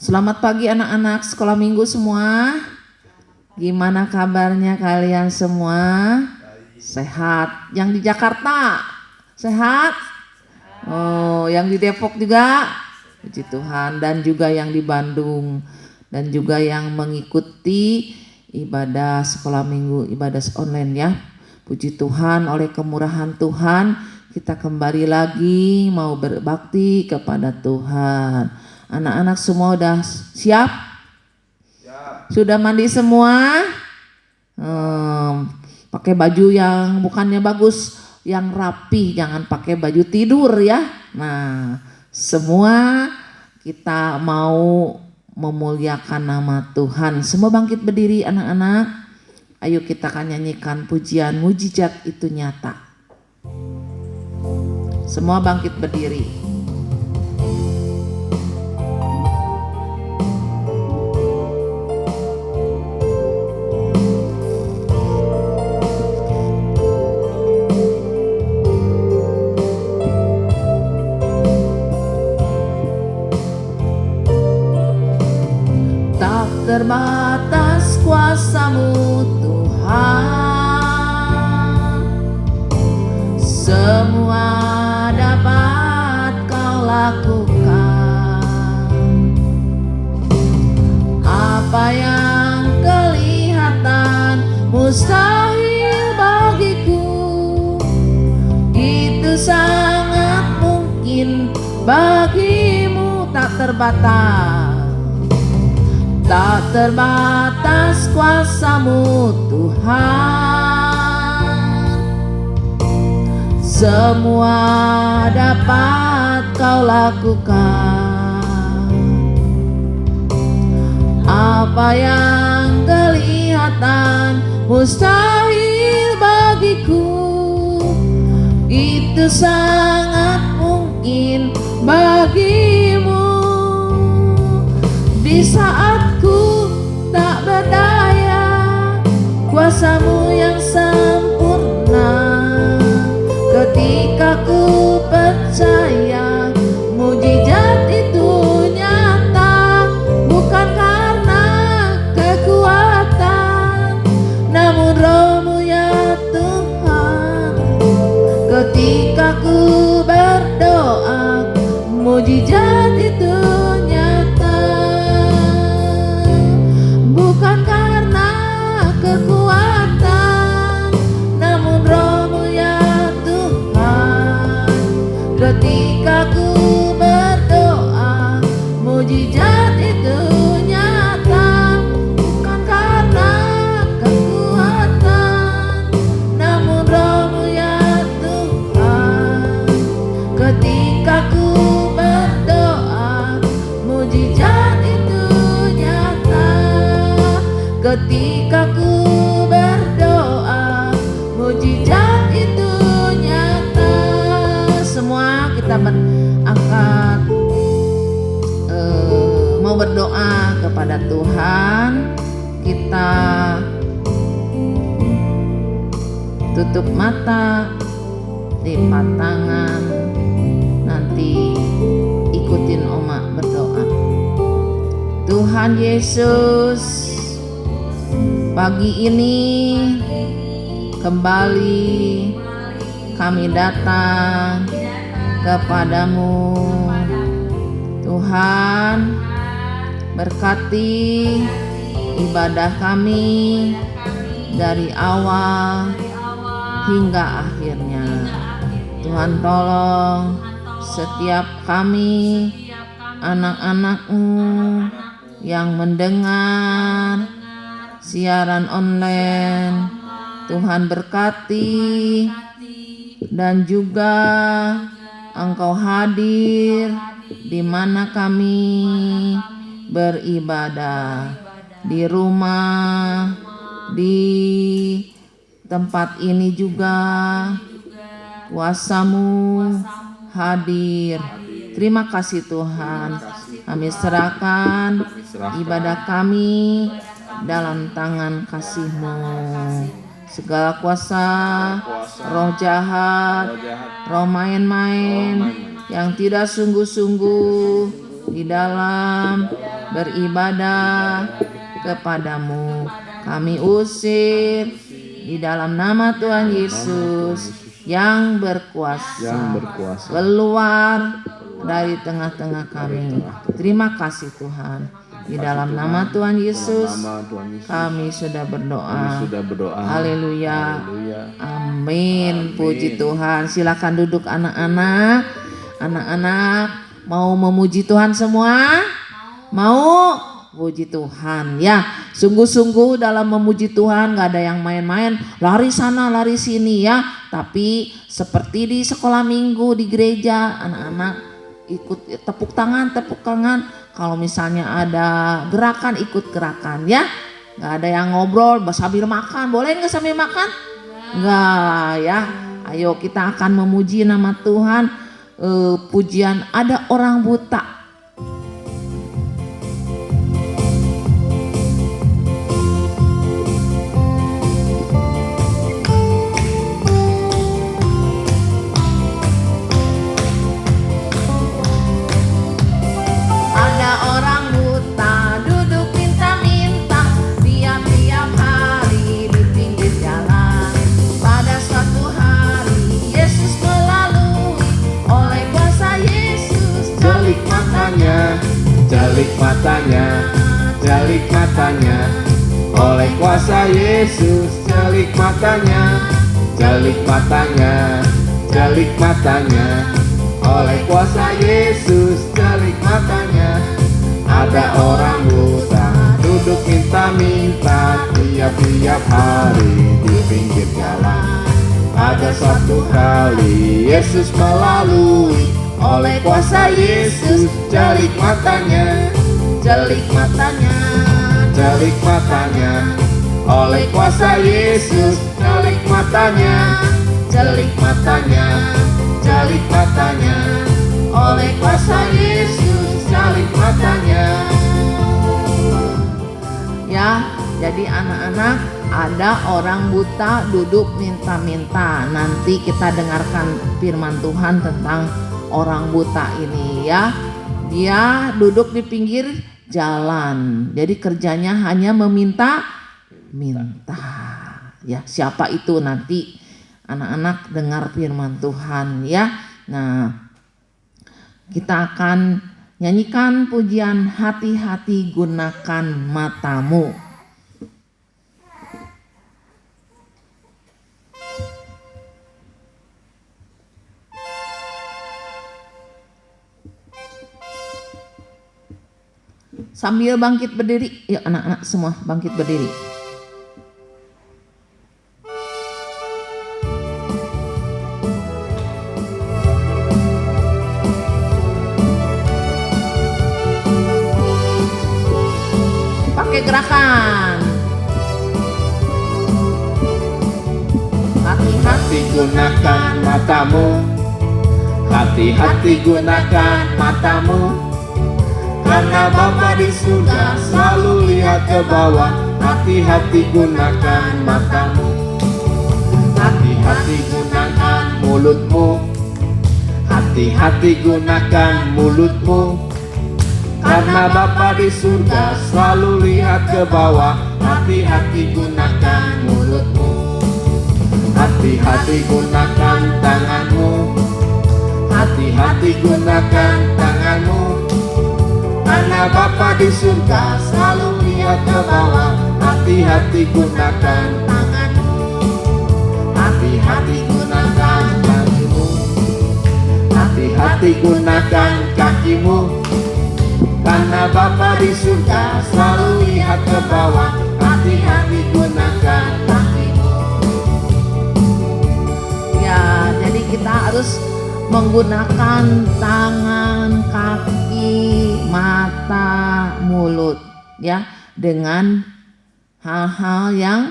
Selamat pagi anak-anak sekolah minggu semua. Gimana kabarnya kalian semua? Sehat? Yang di Jakarta sehat? Oh, yang di Depok juga? Puji Tuhan. Dan juga yang di Bandung. Dan juga yang mengikuti ibadah sekolah minggu, ibadah online ya. Puji Tuhan, oleh kemurahan Tuhan kita kembali lagi mau berbakti kepada Tuhan. Anak-anak semua udah siap? Sudah mandi semua? Pakai baju yang bukannya bagus, yang rapi, jangan pakai baju tidur ya. Nah, semua kita mau memuliakan nama Tuhan. Semua bangkit berdiri anak-anak. Ayo kita akan nyanyikan pujian mujizat itu nyata. Semua bangkit berdiri. Terbatas kuasa-Mu Tuhan, semua dapat Kau lakukan. Apa yang kelihatan mustahil bagiku, itu sangat mungkin bagimu. Tak terbatas, tak terbatas kuasa-Mu Tuhan, semua dapat Kau lakukan. Apa yang kelihatan mustahil bagiku, itu sangat mungkin bagimu. Di saat ku tak berdaya, kuasa-Mu yang sempurna. Ketika ku percaya mujizat itu nyata, bukan karena kekuatan, namun Roh-Mu ya Tuhan. Ketika ku berdoa, mujizat itu bukan karena kekuatan, namun Roh-Mu ya Tuhan. Ketika ku berdoa, mujizat itu nyata. Bukan karena kekuatan, namun Roh-Mu ya Tuhan. Ketika ku berdoa, mujizat itu nyata. Ketika ku berdoa, mujizat itu nyata. Semua kita berangkat mau berdoa kepada Tuhan. Kita tutup mata, lipat tangan, nanti ikutin Oma berdoa. Tuhan Yesus, pagi ini kembali kami datang kepadamu. Tuhan, berkati ibadah kami dari awal hingga akhirnya. Tuhan, tolong setiap kami, anak-anak-Mu yang mendengar siaran online, Tuhan berkati, dan juga Engkau hadir di mana kami beribadah, di rumah, di tempat ini juga kuasa-Mu hadir. Terima kasih Tuhan. Kami serahkan ibadah kami dalam tangan kasih-Mu. Segala kuasa, roh jahat, roh main-main yang tidak sungguh-sungguh di dalam beribadah kepadamu. Kami usir di dalam nama Tuhan Yesus yang berkuasa, keluar dari tengah-tengah kami. Terima kasih Tuhan. Di dalam nama Tuhan Yesus kami sudah berdoa. Haleluya. Amin. Puji Tuhan. Silakan duduk anak-anak. Anak-anak mau memuji Tuhan semua? Mau? Puji Tuhan ya. Sungguh-sungguh dalam memuji Tuhan gak ada yang main-main, lari sana lari sini ya. Tapi seperti di sekolah minggu di gereja, anak-anak ikut tepuk tangan. Kalau misalnya ada gerakan ikut gerakan ya. Gak ada yang ngobrol sambil makan. Boleh gak sambil makan? Enggak ya. Ayo kita akan memuji nama Tuhan. Pujian ada orang buta. Jalik matanya, oleh kuasa Yesus. Jalik matanya, oleh kuasa Yesus. Jalik matanya. Ada orang buta duduk minta-minta tiap-tiap hari di pinggir jalan. Pada suatu kali Yesus melalui, oleh kuasa Yesus. Jalik matanya, oleh kuasa Yesus. Jalik matanya, oleh kuasa Yesus. Jalik matanya. Ya, jadi anak-anak, ada orang buta duduk minta-minta. Nanti kita dengarkan firman Tuhan tentang orang buta ini ya. Dia duduk di pinggir jalan. Jadi kerjanya hanya meminta. Ya, siapa itu nanti anak-anak dengar firman Tuhan ya. Nah, kita akan nyanyikan pujian Hati-hati Gunakan Matamu. Sambil bangkit berdiri, yuk anak-anak semua bangkit berdiri. Pakai gerakan. Hati-hati gunakan matamu, hati-hati gunakan matamu. Karena Bapa di surga selalu lihat ke bawah. Hati-hati gunakan matamu, hati-hati gunakan mulutmu, hati-hati gunakan mulutmu. Karena Bapa di surga selalu lihat ke bawah. Hati-hati gunakan mulutmu, hati-hati gunakan tanganmu, hati-hati gunakan tanganmu. Karena Bapa di surga selalu lihat ke bawah. Hati-hati gunakan tanganmu, hati-hati gunakan kakimu, hati-hati gunakan kakimu. Karena Bapa di surga selalu lihat ke bawah. Hati-hati gunakan kakimu. Ya, jadi kita harus menggunakan tangan, kaki, mata, mulut ya, dengan hal-hal yang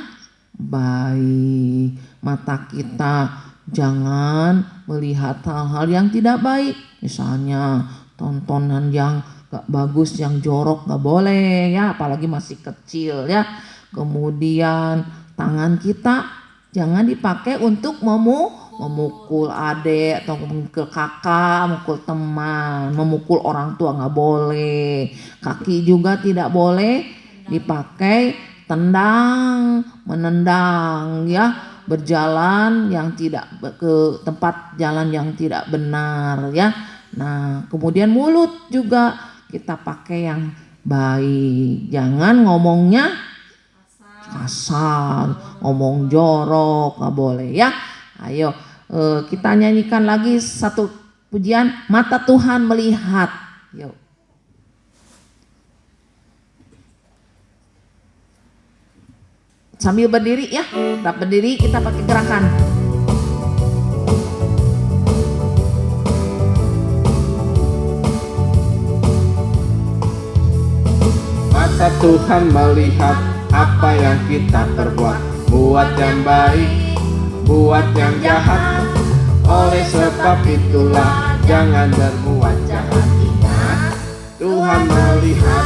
baik. Mata kita jangan melihat hal-hal yang tidak baik. Misalnya tontonan yang gak bagus, yang jorok gak boleh ya, apalagi masih kecil ya. Kemudian tangan kita jangan dipakai untuk memukul adik atau memukul kakak, memukul teman, memukul orang tua nggak boleh. Kaki juga tidak boleh dipakai tendang, menendang ya, berjalan yang tidak ke tempat jalan yang tidak benar ya. Nah, kemudian mulut juga kita pakai yang baik. Jangan ngomongnya kasar, ngomong jorok nggak boleh ya. Ayo kita nyanyikan lagi satu pujian, mata Tuhan melihat. Yuk. Sambil berdiri ya, tetap berdiri, kita pakai gerakan. Mata Tuhan melihat apa yang kita perbuat, buat yang baik, buat yang jahat. Oleh sebab itulah jangan berbuat jahat. Ingat, Tuhan melihat.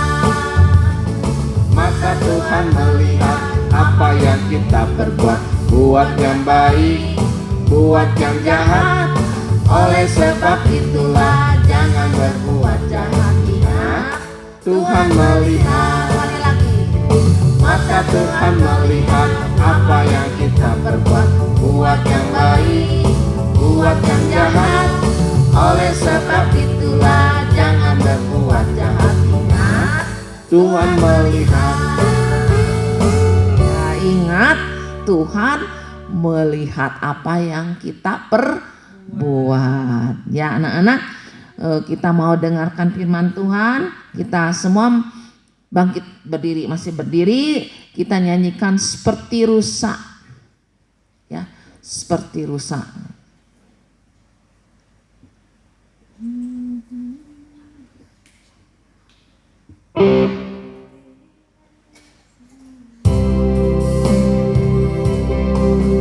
Mata Tuhan melihat apa yang kita perbuat, buat yang baik, buat yang jahat. Oleh sebab itulah jangan berbuat jahat. Ingat, Tuhan melihat. Mata Tuhan melihat apa yang kita perbuat, buat yang baik, buat yang jahat. Oleh sebab itulah jangan berbuat jahat. Ingat, Tuhan melihat. Ya, ingat Tuhan melihat apa yang kita perbuat. Ya anak-anak, kita mau dengarkan firman Tuhan. Kita semua bangkit berdiri, masih berdiri, kita nyanyikan seperti rusa. Ya, seperti rusa.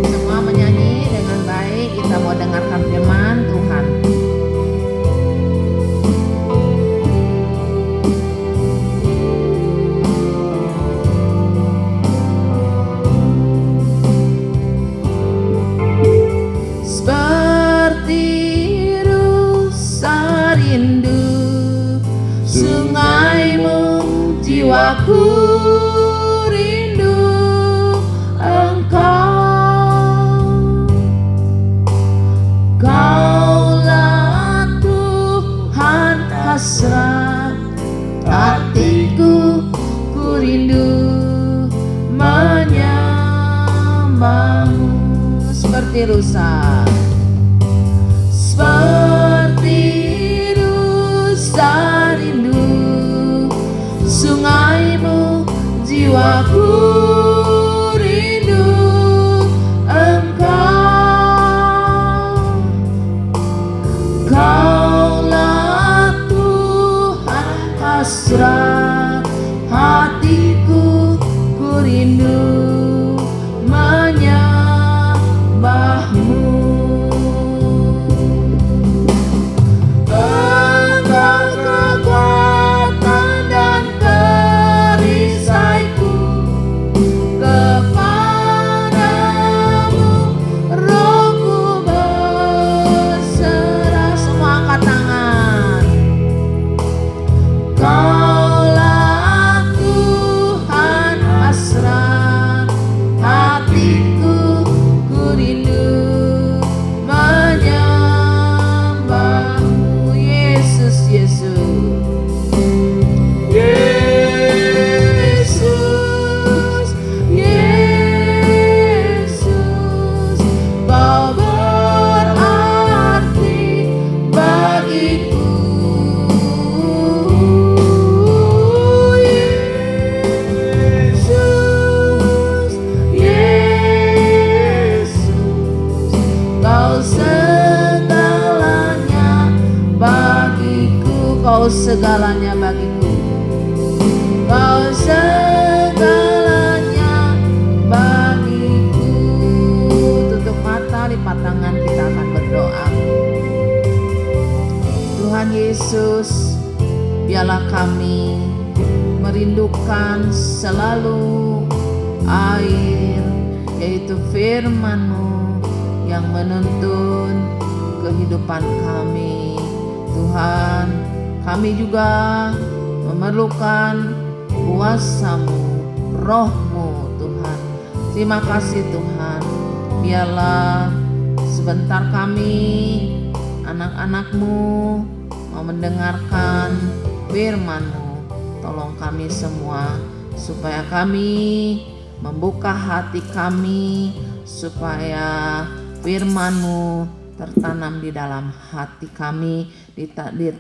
Semua menyanyi dengan baik, kita mau dengarkan firman Tuhan. Seperti rusa rindu sungaimu, jiwaku rindu Engkau. Kaulah Tuhan hasrat hatiku, ku rindu menyembahmu. Seperti rusa, seperti rusa rindu sungaimu, jiwaku rindu Engkau. Kaulah Tuhan hasrat hatiku, ku rindu menyembahmu. Engkau kekuatan dan perisaiku, kepadamu rohku berserah. Semua angkat tangan. Kaulah Tuhan hasrat hatiku, ku rindu menyembahmu. Yesus, Yesus, Yesus, Yesus, Kau berarti bagiku. Yesus, Yesus, Kau segalanya bagiku. Kau segalanya bagiku. Kau segalanya bagiku. Tutup mata, lipat tangan, kita akan berdoa. Tuhan Yesus, biarlah kami merindukan selalu air, yaitu firman-Mu yang menuntun kehidupan kami. Tuhan, kami juga memerlukan kuasa-Mu, Roh-Mu Tuhan. Terima kasih Tuhan. Biarlah sebentar kami, anak-anak-Mu, mau mendengarkan firman-Mu. Tolong kami semua supaya kami membuka hati kami, supaya firman-Mu tertanam di dalam hati kami,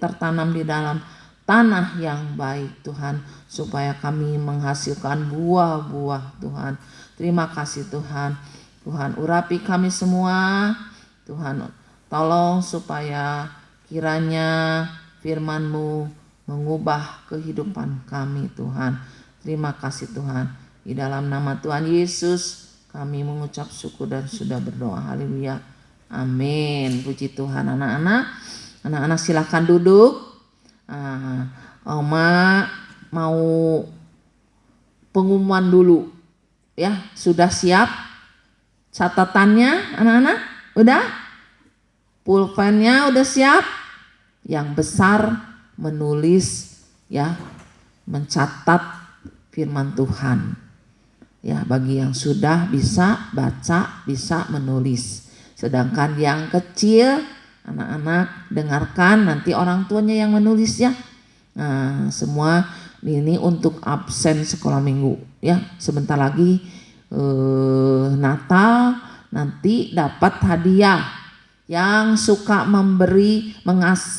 tertanam di dalam tanah yang baik Tuhan, supaya kami menghasilkan buah-buah Tuhan. Terima kasih Tuhan. Tuhan urapi kami semua. Tuhan tolong supaya kiranya firman-Mu mengubah kehidupan kami Tuhan. Terima kasih Tuhan. Di dalam nama Tuhan Yesus kami mengucap syukur dan sudah berdoa. Haleluya. Amin. Puji Tuhan. Anak-anak silakan duduk. Oma mau pengumuman dulu ya. Sudah siap catatannya anak-anak? Udah? Pulpennya udah siap? Yang besar menulis ya, mencatat firman Tuhan. Ya, bagi yang sudah bisa baca, bisa menulis. Sedangkan yang kecil, anak-anak dengarkan, nanti orang tuanya yang menulis ya. Nah, semua ini untuk absen sekolah minggu ya. Sebentar lagi Natal, nanti dapat hadiah. Yang suka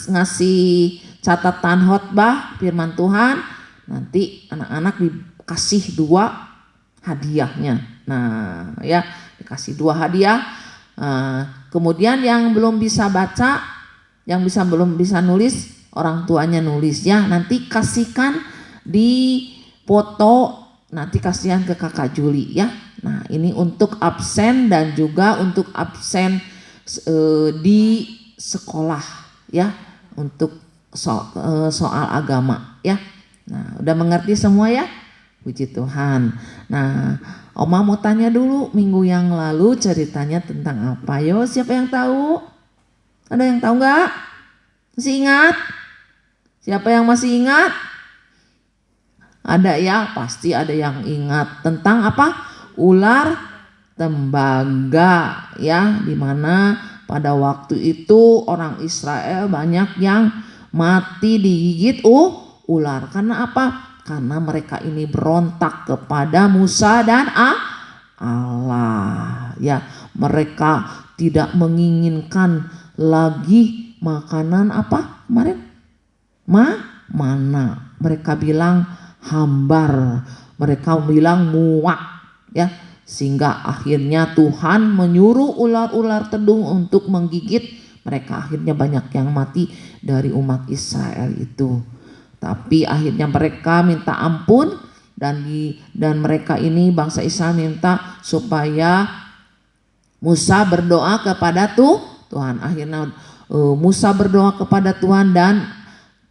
ngasih catatan khotbah firman Tuhan, nanti anak-anak dikasih 2 hadiahnya. Nah ya, dikasih 2 hadiah. Kemudian yang belum bisa baca, yang belum bisa nulis, orang tuanya nulis ya. Nanti kasihkan di foto, nanti kasihan ke kakak Juli ya. Nah ini untuk absen dan juga untuk absen di sekolah ya, untuk soal agama ya. Nah udah mengerti semua ya. Puji Tuhan. Nah, Oma mau tanya dulu, minggu yang lalu ceritanya tentang apa? Yo, siapa yang tahu? Ada yang tahu nggak? Masih ingat? Siapa yang masih ingat? Ada ya, pasti ada yang ingat. Tentang apa? Ular tembaga ya, dimana pada waktu itu orang Israel banyak yang mati digigit ular. Karena apa? Karena mereka ini berontak kepada Musa dan Allah ya. Mereka tidak menginginkan lagi makanan apa kemarin? Mana? Mereka bilang hambar, mereka bilang muak ya. Sehingga akhirnya Tuhan menyuruh ular-ular tedung untuk menggigit mereka. Akhirnya banyak yang mati dari umat Israel itu. Tapi akhirnya mereka minta ampun dan mereka ini bangsa Israel minta supaya Musa berdoa kepada Tuhan. Akhirnya Musa berdoa kepada Tuhan dan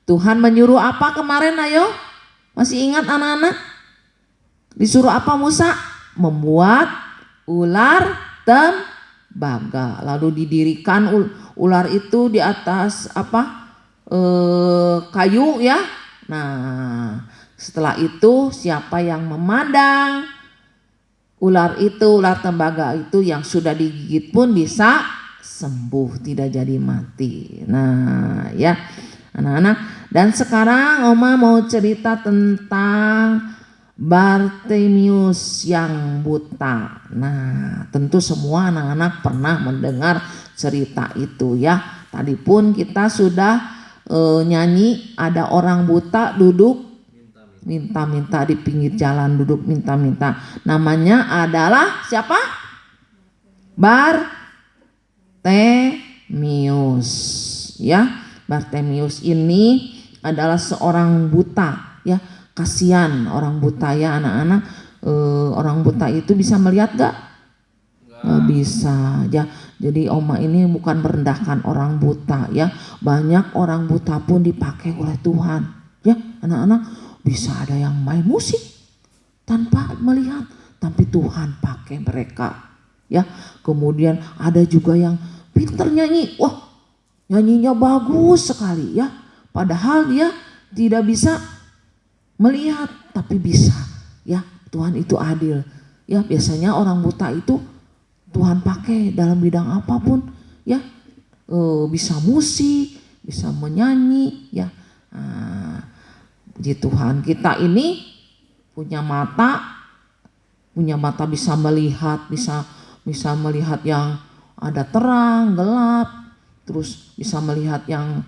Tuhan menyuruh apa kemarin ayo? Masih ingat anak-anak? Disuruh apa Musa? Membuat ular tembaga. Lalu didirikan ular itu di atas apa? Kayu ya. Nah, setelah itu siapa yang memandang ular tembaga itu yang sudah digigit pun bisa sembuh, tidak jadi mati. Nah, ya anak-anak. Dan sekarang Oma mau cerita tentang Bartimius yang buta. Nah, tentu semua anak-anak pernah mendengar cerita itu ya. Tadi pun kita sudah nyanyi, ada orang buta duduk minta-minta di pinggir jalan, duduk minta-minta. Namanya adalah siapa? Bartimius ya. Bartimius ini adalah seorang buta ya. Kasihan orang buta ya anak-anak. Orang buta itu bisa melihat gak? Gak bisa ya. Jadi Oma ini bukan merendahkan orang buta ya. Banyak orang buta pun dipakai oleh Tuhan ya anak-anak. Bisa ada yang main musik tanpa melihat, tapi Tuhan pakai mereka ya. Kemudian ada juga yang pinter nyanyi, wah nyanyinya bagus sekali ya, padahal dia tidak bisa melihat tapi bisa ya. Tuhan itu adil ya. Biasanya orang buta itu Tuhan pakai dalam bidang apapun ya, bisa musik, bisa menyanyi ya. Puji Tuhan, kita ini punya mata bisa melihat, bisa melihat yang ada terang, gelap, terus bisa melihat yang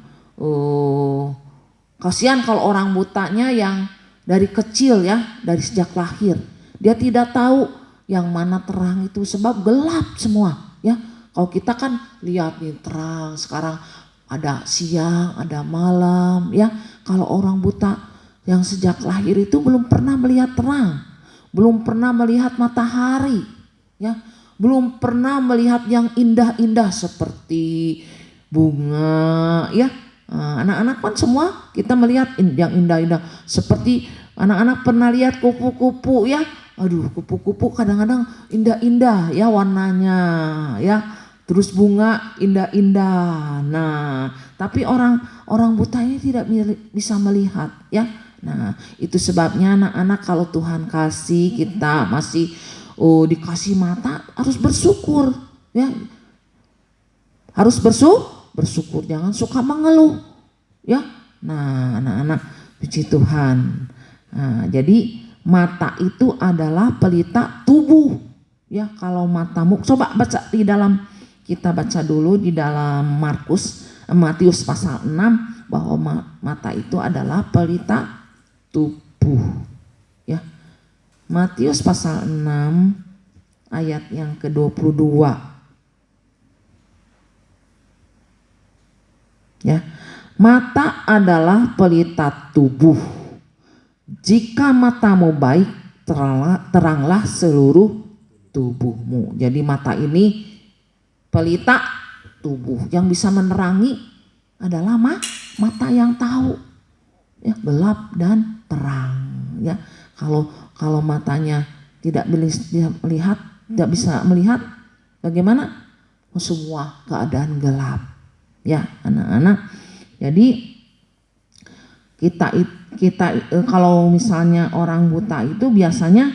kasihan kalau orang butanya yang dari kecil ya, dari sejak lahir dia tidak tahu yang mana terang itu sebab gelap semua ya. Kalau kita kan lihat nih terang, sekarang ada siang, ada malam ya. Kalau orang buta yang sejak lahir itu belum pernah melihat terang, belum pernah melihat matahari ya, belum pernah melihat yang indah-indah seperti bunga ya. Anak-anak kan semua kita melihat yang indah-indah, seperti anak-anak pernah lihat kupu-kupu ya. Aduh, kupu-kupu kadang-kadang indah-indah ya warnanya ya, terus bunga indah-indah. Nah, tapi orang buta ini tidak bisa melihat ya. Nah, itu sebabnya anak-anak kalau Tuhan kasih kita masih dikasih mata, harus bersyukur ya. Harus bersyukur, jangan suka mengeluh ya. Nah, anak-anak, puji Tuhan. Nah, jadi mata itu adalah pelita tubuh ya. Kalau matamu, coba baca di dalam, kita baca dulu di dalam Matius pasal 6 bahwa mata itu adalah pelita tubuh ya. Matius pasal 6 ayat yang ke-22 ya. Mata adalah pelita tubuh. Jika matamu baik, teranglah seluruh tubuhmu. Jadi mata ini pelita tubuh, yang bisa menerangi adalah mata yang tahu ya, gelap dan terang ya. Kalau matanya tidak melihat, tidak bisa melihat, bagaimana? Semua keadaan gelap ya anak-anak. Jadi kita kalau misalnya orang buta itu biasanya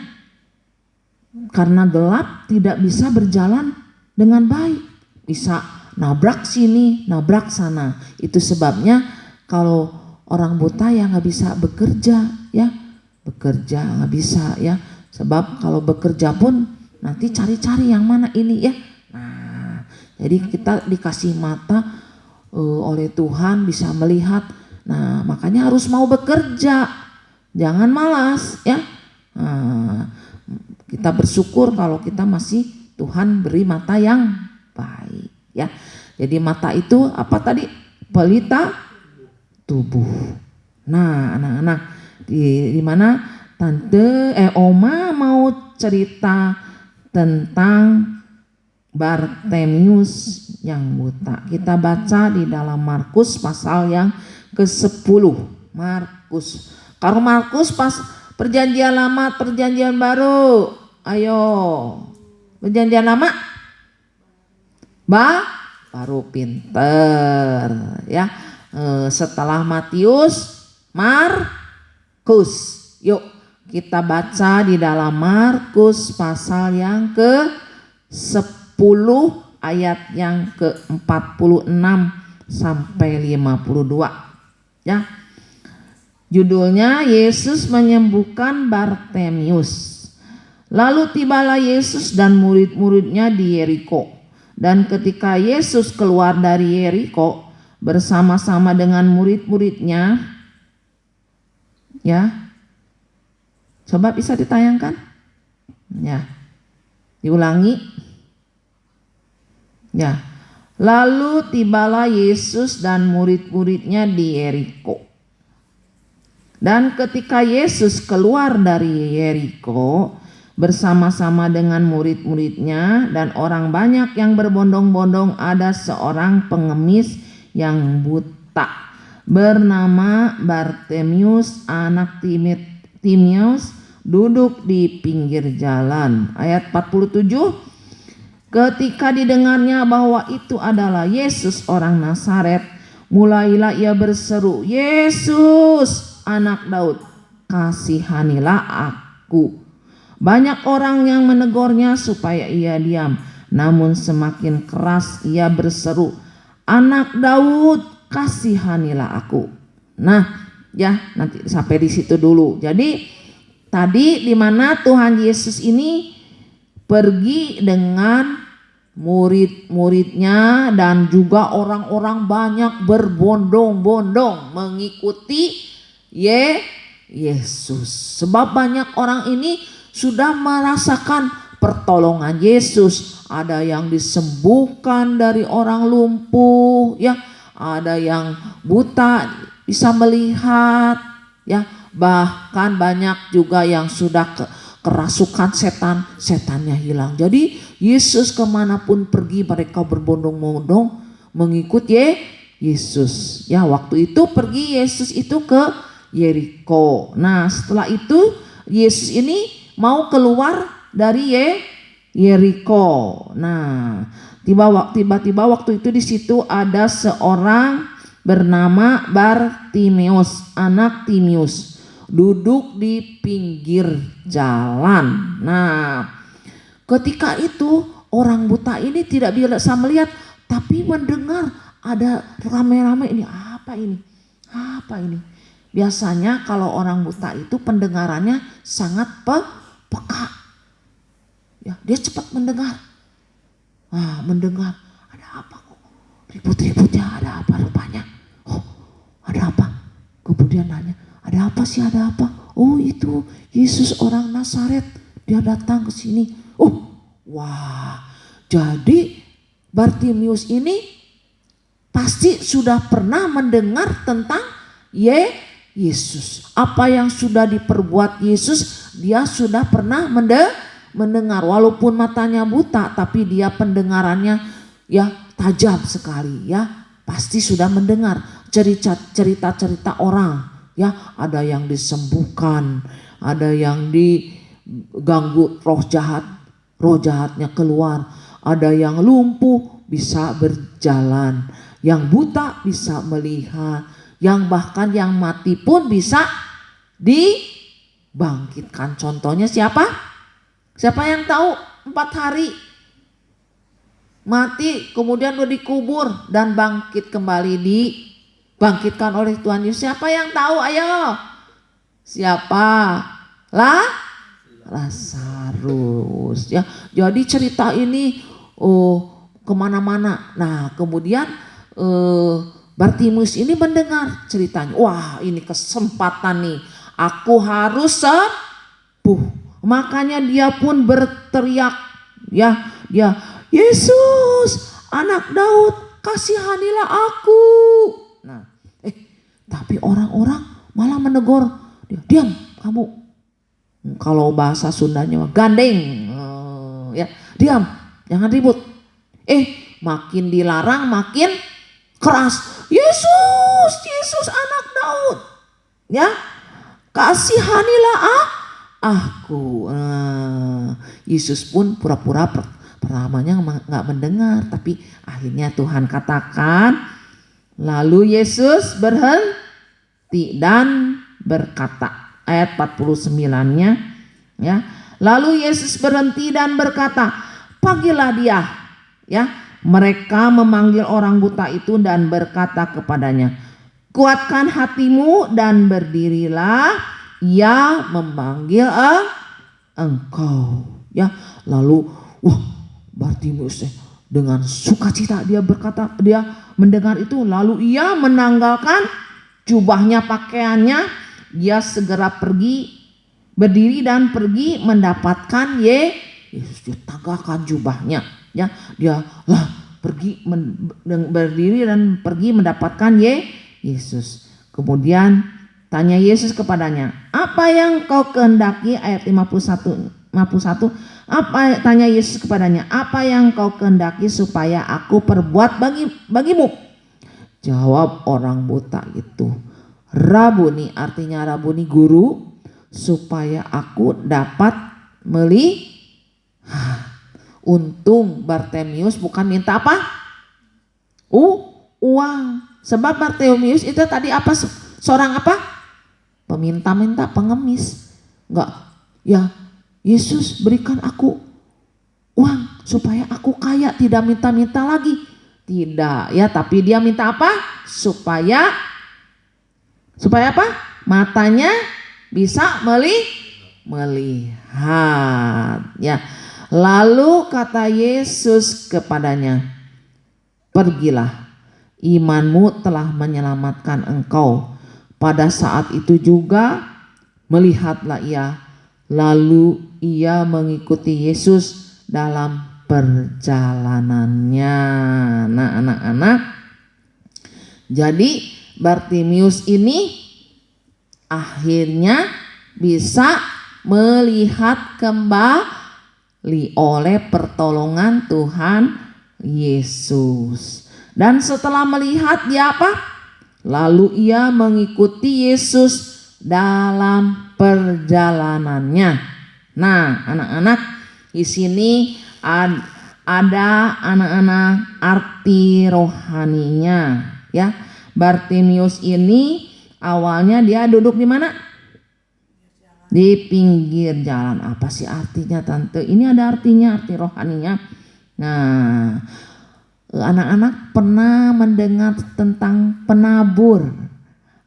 karena gelap tidak bisa berjalan dengan baik, bisa nabrak sini, nabrak sana. Itu sebabnya kalau orang buta ya nggak bisa bekerja ya, bekerja nggak bisa ya. Sebab kalau bekerja pun nanti cari-cari yang mana ini ya. Nah, jadi kita dikasih mata oleh Tuhan bisa melihat. Nah, makanya harus mau bekerja, jangan malas ya. Nah, kita bersyukur kalau kita masih Tuhan beri mata yang baik ya. Jadi mata itu apa tadi? Pelita tubuh. Nah, anak-anak, di mana Oma mau cerita tentang Bartemius yang buta. Kita baca di dalam Markus pasal yang ke-10. Markus. Kalau Markus pas perjanjian lama, perjanjian baru. Ayo. Perjanjian lama? Baru pinter ya. Setelah Matius, Markus. Yuk kita baca di dalam Markus pasal yang ke-10 ayat yang ke-46 sampai 52 ya. Judulnya Yesus menyembuhkan Bartemius. Lalu tibalah Yesus dan murid-muridnya di Yeriko. Dan ketika Yesus keluar dari Yeriko bersama-sama dengan murid-muridnya, ya, coba bisa ditayangkan, ya, diulangi, ya. Lalu tibalah Yesus dan murid-muridnya di Yeriko. Dan ketika Yesus keluar dari Yeriko bersama-sama dengan murid-muridnya dan orang banyak yang berbondong-bondong, ada seorang pengemis yang buta bernama Bartemius anak Timeus duduk di pinggir jalan. Ayat 47, Ketika didengarnya bahwa itu adalah Yesus orang Nazaret, mulailah ia berseru, "Yesus, anak Daud, kasihanilah aku." Banyak orang yang menegurnya supaya ia diam, namun semakin keras ia berseru, "Anak Daud, kasihanilah aku." Nah, ya nanti sampai di situ dulu. Jadi tadi di mana Tuhan Yesus ini pergi dengan murid-muridnya dan juga orang-orang banyak berbondong-bondong mengikuti Yesus. Sebab banyak orang ini sudah merasakan pertolongan Yesus. Ada yang disembuhkan dari orang lumpuh, ya, ada yang buta bisa melihat, ya, bahkan banyak juga yang sudah kerasukan setannya hilang. Jadi Yesus kemanapun pergi mereka berbondong-bondong mengikut Yesus. Ya, waktu itu pergi Yesus itu ke Yeriko. Nah, setelah itu Yesus ini mau keluar dari Yeriko. Nah, tiba-tiba waktu itu di situ ada seorang bernama Bartimeus, anak Timius, duduk di pinggir jalan. Nah, ketika itu orang buta ini tidak bisa melihat, tapi mendengar ada rame-rame. Ini apa ini? Apa ini? Biasanya kalau orang buta itu pendengarannya sangat peka. Ya, dia cepat mendengar. Mendengar ada apa kok? Ribut-ributnya, ada apa rupanya? Oh, ada apa? Kemudian nanya, ada apa sih, ada apa? Oh, itu Yesus orang Nazaret, dia datang ke sini. Oh, wah. Jadi Bartimeus ini pasti sudah pernah mendengar tentang Yesus. Apa yang sudah diperbuat Yesus, dia sudah pernah mendengar. Walaupun matanya buta, tapi dia pendengarannya ya tajam sekali, ya. Pasti sudah mendengar cerita-cerita orang, ya. Ada yang disembuhkan, ada yang diganggu roh jahat, roh jahatnya keluar. Ada yang lumpuh bisa berjalan, yang buta bisa melihat, yang bahkan yang mati pun bisa dibangkitkan. Contohnya siapa? Siapa yang tahu 4 hari mati kemudian udah dikubur dan bangkit kembali, dibangkitkan oleh Tuhan Yesus? Siapa yang tahu? Ayo. Siapa? Lazarus, ya. Jadi cerita ini kemana-mana. Nah, kemudian Bartimeus ini mendengar ceritanya. Wah, ini kesempatan nih, aku harus sembuh. Makanya dia pun berteriak, ya, dia, "Yesus, anak Daud, kasihanilah aku." Nah, tapi orang-orang malah menegur dia, "Diam kamu." Kalau bahasa Sundanya gandeng, ya, "Diam, jangan ribut." Makin dilarang makin keras. "Yesus, Yesus anak Daud, ya, kasihanilah aku." Yesus pun pura-pura pertamanya nggak mendengar, tapi akhirnya Tuhan katakan, lalu Yesus berhenti dan berkata, ayat 49-nya, ya. Lalu Yesus berhenti dan berkata, "Panggillah dia." Ya, mereka memanggil orang buta itu dan berkata kepadanya, "Kuatkan hatimu dan berdirilah, ia memanggil engkau." Ya, lalu Bartimeus dengan sukacita dia berkata, dia mendengar itu, lalu ia menanggalkan jubahnya, pakaiannya, dia segera pergi, berdiri dan pergi mendapatkan Yesus. Dia tanggalkan jubahnya, ya, dia pergi berdiri dan pergi mendapatkan Yesus. Kemudian tanya Yesus kepadanya, "Apa yang kau kehendaki?" Ayat 51. Tanya Yesus kepadanya, "Apa yang kau kehendaki supaya aku perbuat bagimu?" Jawab orang buta itu, "Rabuni," artinya Rabuni guru, "supaya aku dapat melihat." Untung Bartimius bukan minta apa? Uang. Sebab Bartimius itu tadi apa? Seorang apa? Peminta-minta, pengemis. Enggak, ya Yesus berikan aku uang supaya aku kaya, tidak minta-minta lagi. Tidak ya, tapi dia minta apa? Supaya apa? Matanya bisa melihat ya. Lalu kata Yesus kepadanya, pergilah, imanmu telah menyelamatkan engkau. Pada saat itu juga melihatlah ia, lalu ia mengikuti Yesus dalam perjalanannya. Nah anak-anak, jadi Bartimius ini akhirnya bisa melihat kembali oleh pertolongan Tuhan Yesus. Dan setelah melihat dia apa? Lalu ia mengikuti Yesus dalam perjalanannya. Nah, anak-anak, di sini ada anak-anak arti rohaninya ya. Bartimius ini awalnya dia duduk di mana? Di pinggir jalan. Apa sih artinya tante? Ini ada artinya, arti rohaninya. Nah, anak-anak pernah mendengar tentang penabur.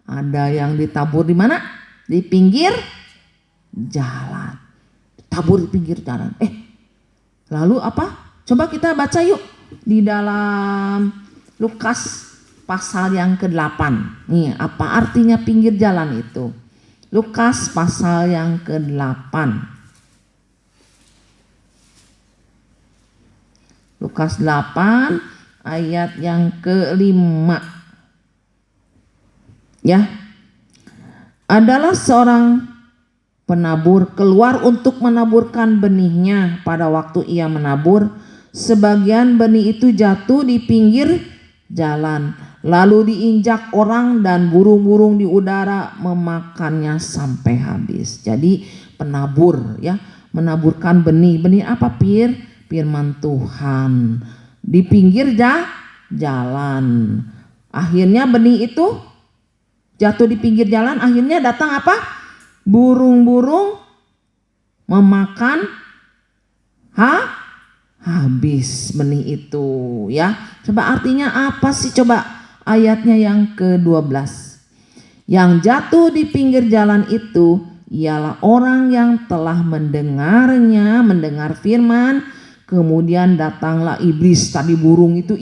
Ada yang ditabur di mana? Di pinggir jalan. Tabur di pinggir jalan. Lalu apa? Coba kita baca yuk di dalam Lukas pasal yang ke-8. Nih, apa artinya pinggir jalan itu? Lukas pasal yang ke-8. Lukas 8 ayat yang ke-5. Ya. Adalah seorang penabur keluar untuk menaburkan benihnya. Pada waktu ia menabur, sebagian benih itu jatuh di pinggir jalan, lalu diinjak orang dan burung-burung di udara memakannya sampai habis. Jadi penabur ya, menaburkan benih. Benih apa, Pir? Firman Tuhan di pinggir jalan. Akhirnya benih itu jatuh di pinggir jalan, akhirnya datang apa? Burung-burung memakan habis benih itu ya. Coba artinya apa sih? Coba ayatnya yang ke-12. Yang jatuh di pinggir jalan itu ialah orang yang telah mendengar firman, kemudian datanglah iblis. Tadi burung itu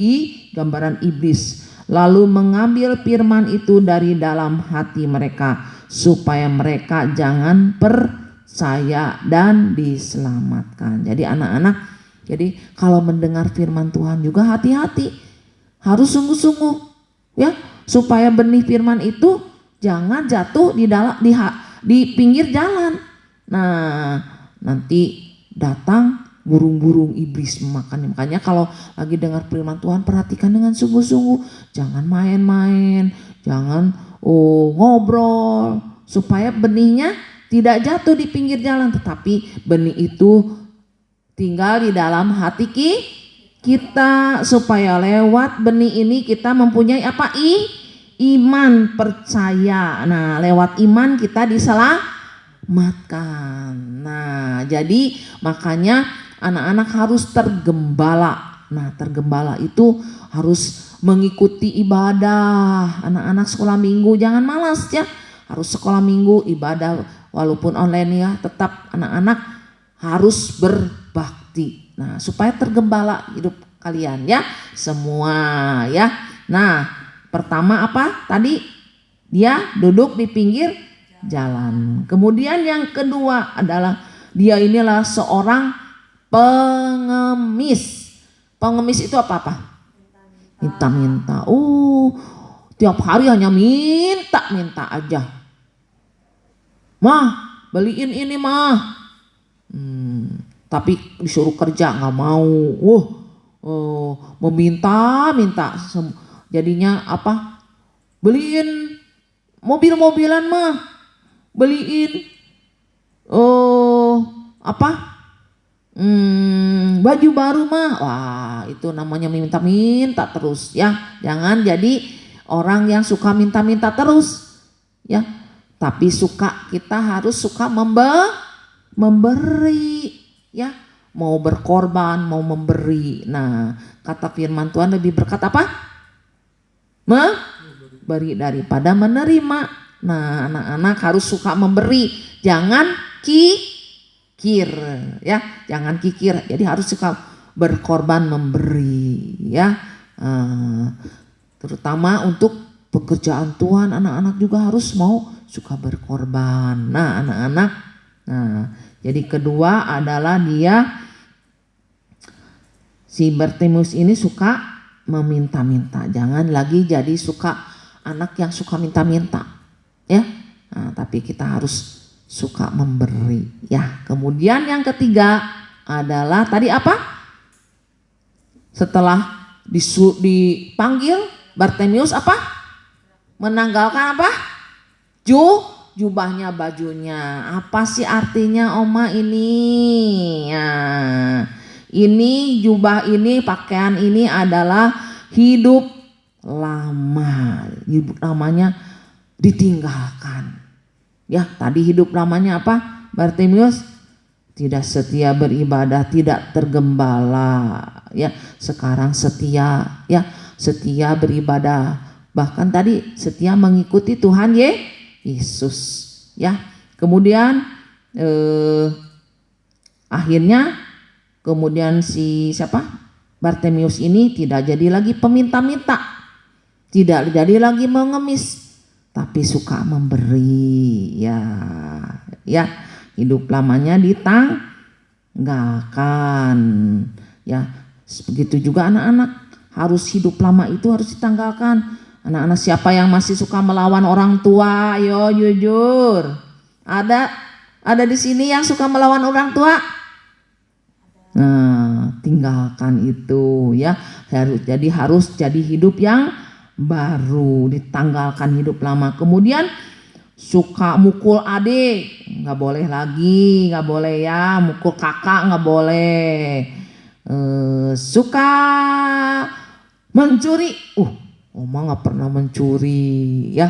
gambaran iblis. Lalu mengambil firman itu dari dalam hati mereka, supaya mereka jangan percaya dan diselamatkan. Jadi anak-anak, jadi kalau mendengar firman Tuhan juga hati-hati, harus sungguh-sungguh ya, supaya benih firman itu jangan jatuh di pinggir jalan. Nah, nanti datang burung-burung iblis memakannya. Makanya kalau lagi dengar firman Tuhan, perhatikan dengan sungguh-sungguh, jangan main-main, jangan ngobrol, supaya benihnya tidak jatuh di pinggir jalan, tetapi benih itu tinggal di dalam hati kita, supaya lewat benih ini kita mempunyai apa? Iman, percaya. Nah, lewat iman kita diselamatkan. Nah, jadi makanya anak-anak harus tergembala. Nah, tergembala itu harus mengikuti ibadah. Anak-anak sekolah minggu jangan malas ya. Harus sekolah minggu, ibadah walaupun online ya, tetap anak-anak harus berbakti. Nah, supaya tergembala hidup kalian ya, semua ya. Nah, pertama apa? Tadi dia duduk di pinggir jalan. Kemudian yang kedua adalah dia inilah seorang pengemis. Pengemis itu apa? Minta-minta. Tiap hari hanya minta aja. Mah, beliin ini mah. Tapi disuruh kerja nggak mau. Meminta. Jadinya apa? Beliin mobil-mobilan mah. Beliin apa? Baju baru mah, wah itu namanya minta-minta terus ya. Jangan jadi orang yang suka minta-minta terus ya. Tapi kita harus suka memberi ya. Mau berkorban, mau memberi. Nah, kata firman Tuhan lebih berkata apa? Memberi daripada menerima. Nah, anak-anak harus suka memberi. Jangan kikir ya, jangan kikir. Jadi harus suka berkorban memberi ya. Terutama untuk pekerjaan Tuhan, anak-anak juga harus mau suka berkorban. Nah, anak-anak. Nah, jadi kedua adalah si Bartimeus ini suka meminta-minta. Jangan lagi jadi anak yang suka minta-minta ya. Nah, tapi kita harus suka memberi ya. Kemudian yang ketiga adalah tadi apa? Setelah dipanggil Bartimeus apa? Menanggalkan apa? Jubahnya, bajunya. Apa sih artinya Oma ini? Nah, ini jubah ini, pakaian ini adalah hidup lama. Hidup lamanya ditinggalkan. Ya, tadi hidup lamanya apa? Bartimeus tidak setia beribadah, tidak tergembala. Ya, sekarang setia, ya, setia beribadah. Bahkan tadi setia mengikuti Tuhan Yesus. Ya, kemudian akhirnya si Bartimeus ini tidak jadi lagi peminta-minta, tidak jadi lagi mengemis, tapi suka memberi ya. Hidup lamanya ditanggalkan ya. Begitu juga anak-anak, harus hidup lama itu harus ditanggalkan. Anak-anak siapa yang masih suka melawan orang tua? Ayo jujur. Ada di sini yang suka melawan orang tua? Nah, tinggalkan itu ya. Harus jadi hidup yang baru, ditanggalkan hidup lama. Kemudian suka mukul adik, nggak boleh lagi, nggak boleh ya. Mukul kakak nggak boleh. Suka mencuri, Oma nggak pernah mencuri ya,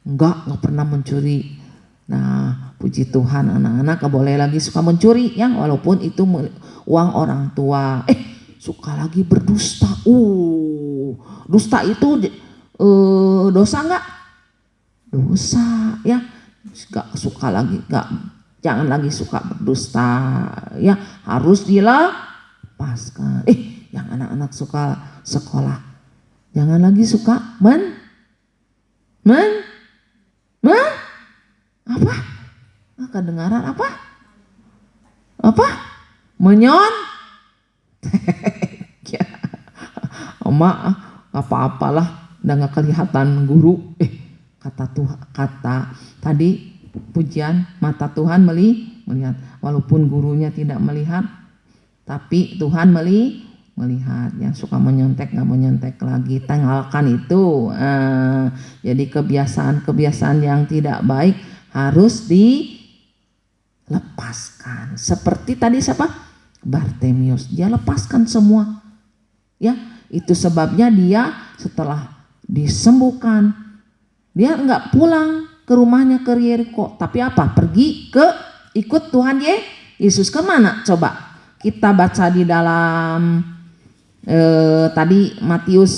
nggak pernah mencuri. Nah, puji Tuhan anak-anak nggak boleh lagi suka mencuri ya, walaupun itu uang orang tua. Suka lagi berdusta. Dusta itu dosa nggak? Dosa ya. Nggak suka lagi, jangan lagi suka berdusta ya, harus dilepaskan. Yang anak-anak suka sekolah, jangan lagi suka apa? Kedengaran apa? Menyon? Ya, Oma apa-apalah, udah nggak kelihatan guru. Kata tadi pujian, mata Tuhan melihat, walaupun gurunya tidak melihat, tapi Tuhan melihat. Yang suka menyontek nggak menyontek lagi, tinggalkan itu. Jadi kebiasaan yang tidak baik harus dilepaskan. Seperti tadi siapa? Bartimeus, dia lepaskan semua. Ya, itu sebabnya dia setelah disembuhkan, dia nggak pulang ke rumahnya ke Yeriko, tapi apa? Pergi ikut Tuhan Yesus. Kemana? Coba kita baca di dalam tadi Markus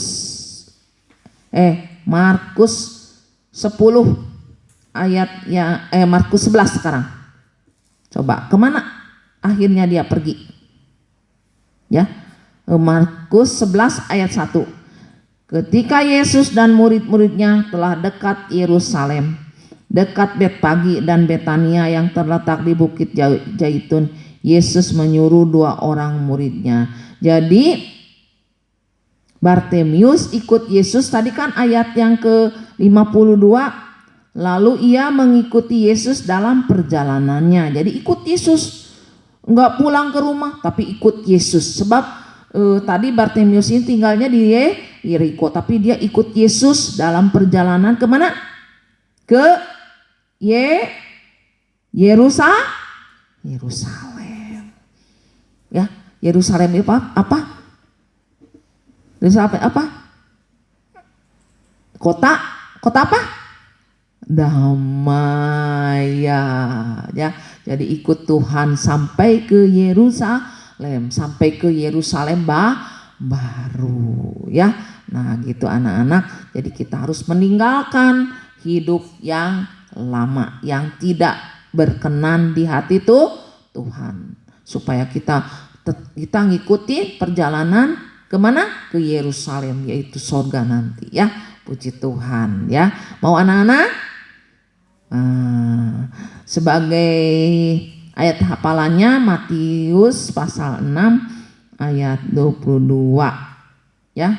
10 ayat Markus 11 sekarang. Coba kemana akhirnya dia pergi? Ya, Markus 11 ayat 1. Ketika Yesus dan murid-muridnya telah dekat Yerusalem, dekat Betpagi dan Betania yang terletak di Bukit Zaitun, Yesus menyuruh 2 orang muridnya. Jadi Bartimeus ikut Yesus, tadi kan ayat yang ke-52, lalu ia mengikuti Yesus dalam perjalanannya. Jadi ikut Yesus, enggak pulang ke rumah tapi ikut Yesus. Sebab tadi Bartimeus ini tinggalnya di Yeriko, tapi dia ikut Yesus dalam perjalanan kemana? Ke Yerusalem. Ya, Yerusalem itu apa? Yerusalem apa? Kota apa? Damai ya. Jadi ikut Tuhan sampai ke Yerusalem, baru ya. Nah gitu anak-anak, jadi kita harus meninggalkan hidup yang lama yang tidak berkenan di hati Tuhan, supaya kita ngikuti perjalanan kemana? Ke Yerusalem, yaitu sorga nanti ya. Puji Tuhan ya. Mau anak-anak? Sebagai ayat hafalannya Matius pasal 6 ayat 22 ya.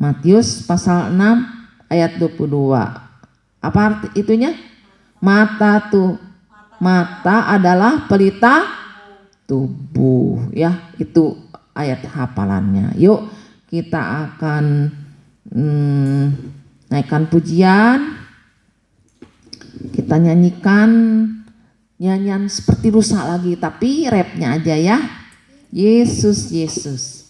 Matius pasal 6 ayat 22. Apa arti itunya? Mata adalah pelita tubuh ya. Itu ayat hafalannya. Yuk kita akan naikkan pujian. Kita nyanyikan nyanyian seperti rusak lagi, tapi rapnya aja ya. Yesus, Yesus.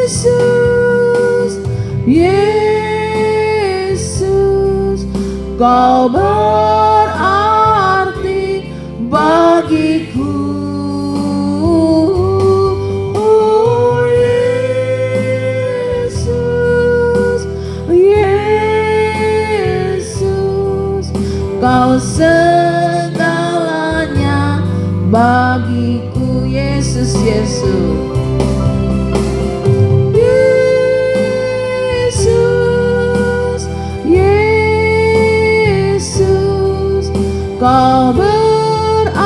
Yesus, Yesus, Kau berarti bagiku. Oh Yesus, Yesus, Kau segalanya bagiku. Yesus, Yesus. Kau berarti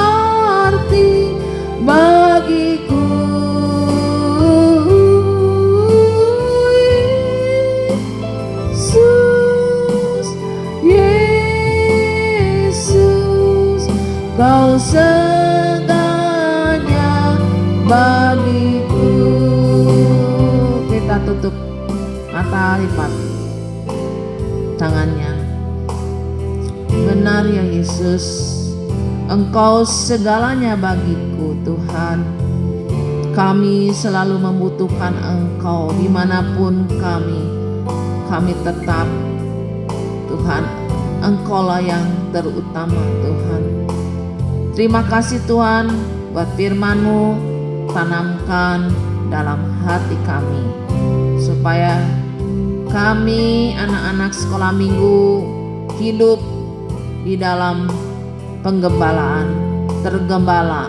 bagiku. Yesus, Yesus, Kau segalanya bagiku. Kita tutup mata, lipat tangannya. Benar ya Yesus, Engkau segalanya bagiku Tuhan. Kami selalu membutuhkan Engkau dimanapun kami tetap Tuhan. Engkaulah yang terutama Tuhan. Terima kasih Tuhan buat firman-Mu, tanamkan dalam hati kami supaya kami anak-anak sekolah minggu hidup di dalam penggembalaan, tergembala,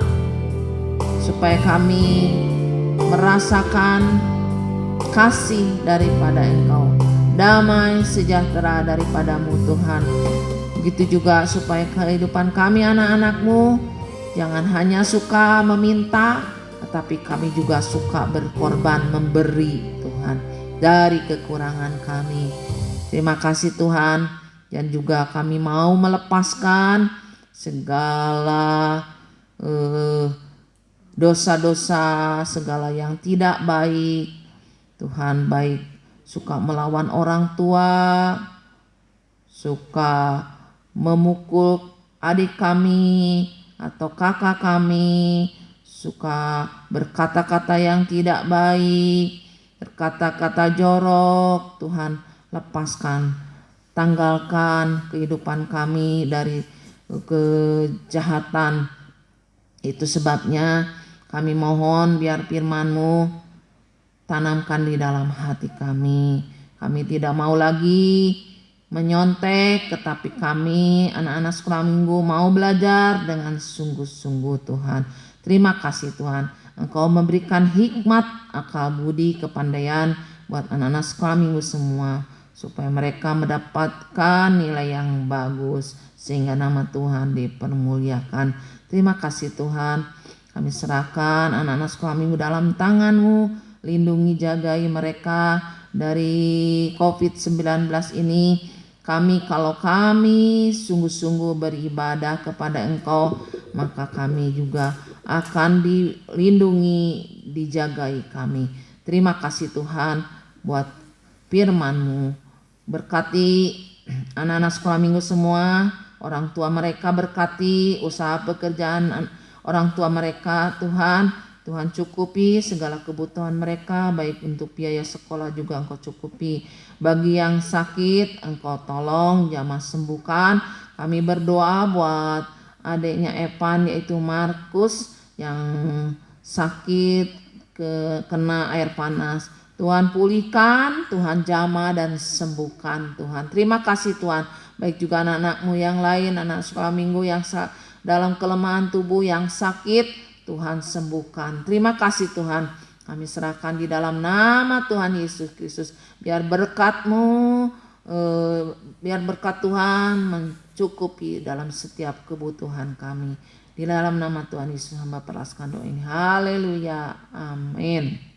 supaya kami merasakan kasih daripada Engkau, damai sejahtera daripada-Mu Tuhan. Begitu juga supaya kehidupan kami anak-anak-Mu jangan hanya suka meminta, tetapi kami juga suka berkorban, memberi Tuhan dari kekurangan kami. Terima kasih Tuhan. Dan juga kami mau melepaskan segala dosa-dosa, segala yang tidak baik Tuhan, baik suka melawan orang tua, suka memukul adik kami atau kakak kami, suka berkata-kata yang tidak baik, berkata-kata jorok. Tuhan, lepaskan, tanggalkan kehidupan kami dari kejahatan. Itu sebabnya kami mohon biar firman-Mu tanamkan di dalam hati kami. Kami tidak mau lagi menyontek, tetapi kami anak-anak sekolah minggu mau belajar dengan sungguh-sungguh Tuhan. Terima kasih Tuhan, Engkau memberikan hikmat, akal budi, kepandaian buat anak-anak sekolah minggu semua, supaya mereka mendapatkan nilai yang bagus sehingga nama Tuhan dipermuliakan. Terima kasih Tuhan, kami serahkan anak-anak sekolah minggu dalam tangan-Mu. Lindungi, jagai mereka dari COVID-19 ini. Kalau kami sungguh-sungguh beribadah kepada Engkau, maka kami juga akan dilindungi, dijagai kami. Terima kasih Tuhan buat firman-Mu. Berkati anak-anak sekolah minggu semua, orang tua mereka berkati usaha pekerjaan orang tua mereka Tuhan. Tuhan cukupi segala kebutuhan mereka, baik untuk biaya sekolah juga Engkau cukupi. Bagi yang sakit Engkau tolong, jamah sembuhkan. Kami berdoa buat adiknya Evan yaitu Markus yang sakit kena air panas. Tuhan pulihkan, Tuhan jamah dan sembuhkan Tuhan. Terima kasih Tuhan. Baik juga anak-anak-Mu yang lain, anak sekolah minggu yang dalam kelemahan tubuh yang sakit, Tuhan sembuhkan. Terima kasih Tuhan. Kami serahkan di dalam nama Tuhan Yesus Kristus. Biar berkat-Mu, biar berkat Tuhan mencukupi dalam setiap kebutuhan kami. Di dalam nama Tuhan Yesus hamba peraskan doa ini. Haleluya. Amin.